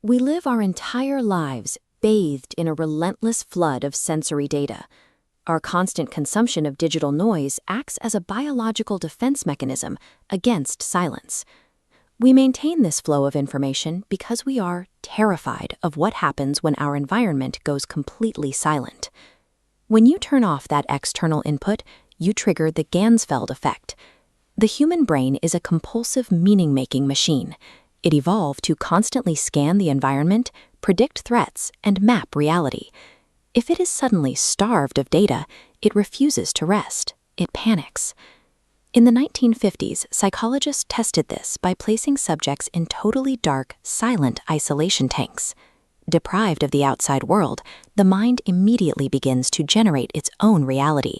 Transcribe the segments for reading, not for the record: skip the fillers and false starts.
We live our entire lives bathed in a relentless flood of sensory data. Our constant consumption of digital noise acts as a biological defense mechanism against silence. We maintain this flow of information because we are terrified of what happens when our environment goes completely silent. When you turn off that external input, you trigger the Ganzfeld Effect. The human brain is a compulsive meaning-making machine. It evolved to constantly scan the environment, predict threats, and map reality. If it is suddenly starved of data, it refuses to rest. It panics. In the 1950s, psychologists tested this by placing subjects in totally dark, silent isolation tanks. Deprived of the outside world, the mind immediately begins to generate its own reality.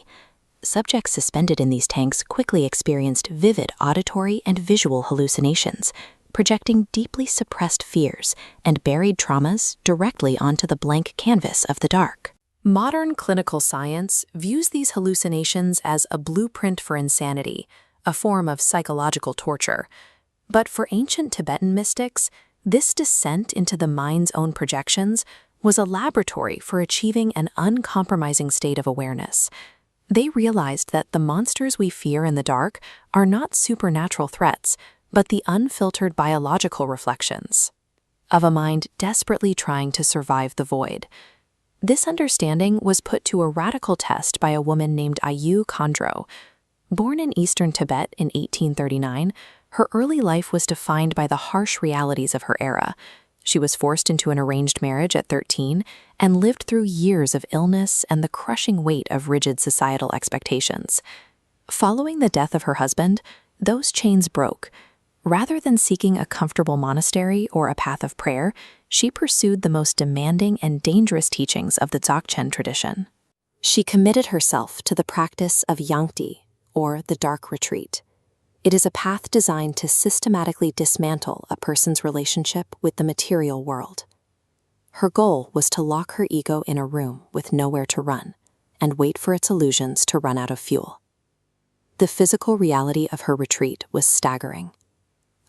Subjects suspended in these tanks quickly experienced vivid auditory and visual hallucinations, projecting deeply suppressed fears and buried traumas directly onto the blank canvas of the dark. Modern clinical science views these hallucinations as a blueprint for insanity, a form of psychological torture. But for ancient Tibetan mystics, this descent into the mind's own projections was a laboratory for achieving an uncompromising state of awareness. They realized that the monsters we fear in the dark are not supernatural threats, but the unfiltered biological reflections of a mind desperately trying to survive the void. This understanding was put to a radical test by a woman named Ayu Khandro. Born in eastern Tibet in 1839, her early life was defined by the harsh realities of her era. She was forced into an arranged marriage at 13 and lived through years of illness and the crushing weight of rigid societal expectations. Following the death of her husband, those chains broke. Rather than seeking a comfortable monastery or a path of prayer, she pursued the most demanding and dangerous teachings of the Dzogchen tradition. She committed herself to the practice of Yangti, or the dark retreat. It is a path designed to systematically dismantle a person's relationship with the material world. Her goal was to lock her ego in a room with nowhere to run and wait for its illusions to run out of fuel. The physical reality of her retreat was staggering.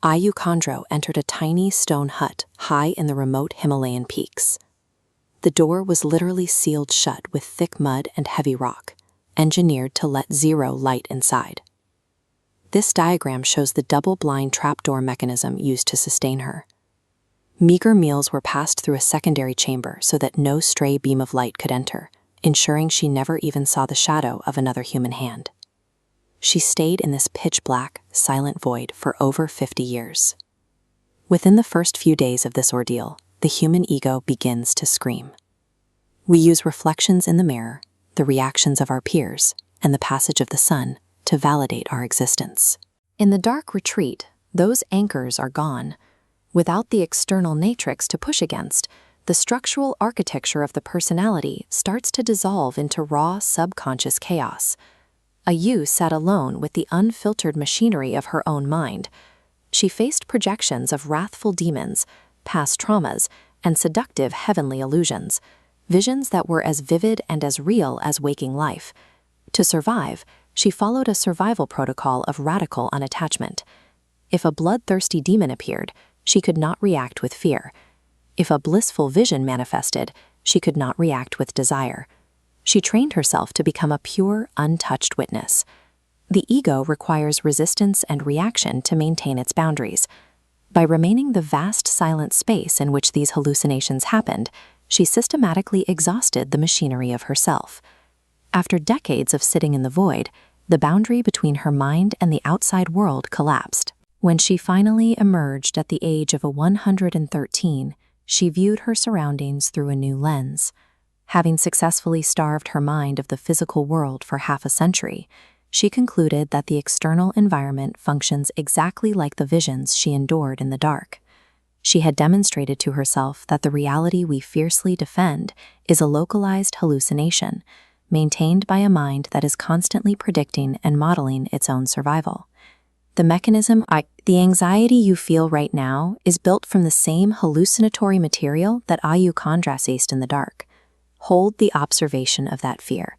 Ayu Khandro entered a tiny stone hut high in the remote Himalayan peaks. The door was literally sealed shut with thick mud and heavy rock, engineered to let zero light inside. This diagram shows the double-blind trapdoor mechanism used to sustain her. Meager meals were passed through a secondary chamber so that no stray beam of light could enter, ensuring she never even saw the shadow of another human hand. She stayed in this pitch-black, silent void for over 50 years. Within the first few days of this ordeal, the human ego begins to scream. We use reflections in the mirror, the reactions of our peers, and the passage of the sun to validate our existence. In the dark retreat, those anchors are gone. Without the external matrix to push against, the structural architecture of the personality starts to dissolve into raw subconscious chaos. Ayu sat alone with the unfiltered machinery of her own mind. She faced projections of wrathful demons, past traumas, and seductive heavenly illusions, visions that were as vivid and as real as waking life. To survive, she followed a survival protocol of radical unattachment. If a bloodthirsty demon appeared, she could not react with fear. If a blissful vision manifested, she could not react with desire. She trained herself to become a pure, untouched witness. The ego requires resistance and reaction to maintain its boundaries. By remaining the vast silent space in which these hallucinations happened, she systematically exhausted the machinery of herself. After decades of sitting in the void, the boundary between her mind and the outside world collapsed. When she finally emerged at the age of 113, she viewed her surroundings through a new lens. Having successfully starved her mind of the physical world for half a century, she concluded that the external environment functions exactly like the visions she endured in the dark. She had demonstrated to herself that the reality we fiercely defend is a localized hallucination, maintained by a mind that is constantly predicting and modeling its own survival. The anxiety you feel right now is built from the same hallucinatory material that Ayu Khandro faced in the dark. Hold the observation of that fear.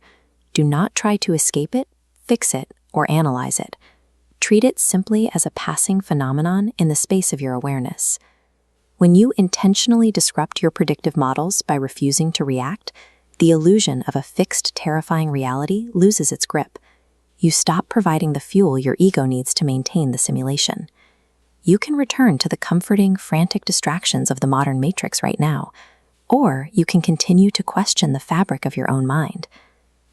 Do not try to escape it, fix it, or analyze it. Treat it simply as a passing phenomenon in the space of your awareness. When you intentionally disrupt your predictive models by refusing to react, the illusion of a fixed, terrifying reality loses its grip. You stop providing the fuel your ego needs to maintain the simulation. You can return to the comforting, frantic distractions of the modern matrix right now, or you can continue to question the fabric of your own mind.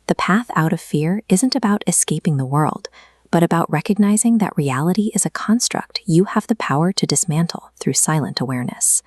The path out of fear isn't about escaping the world, but about recognizing that reality is a construct you have the power to dismantle through silent awareness.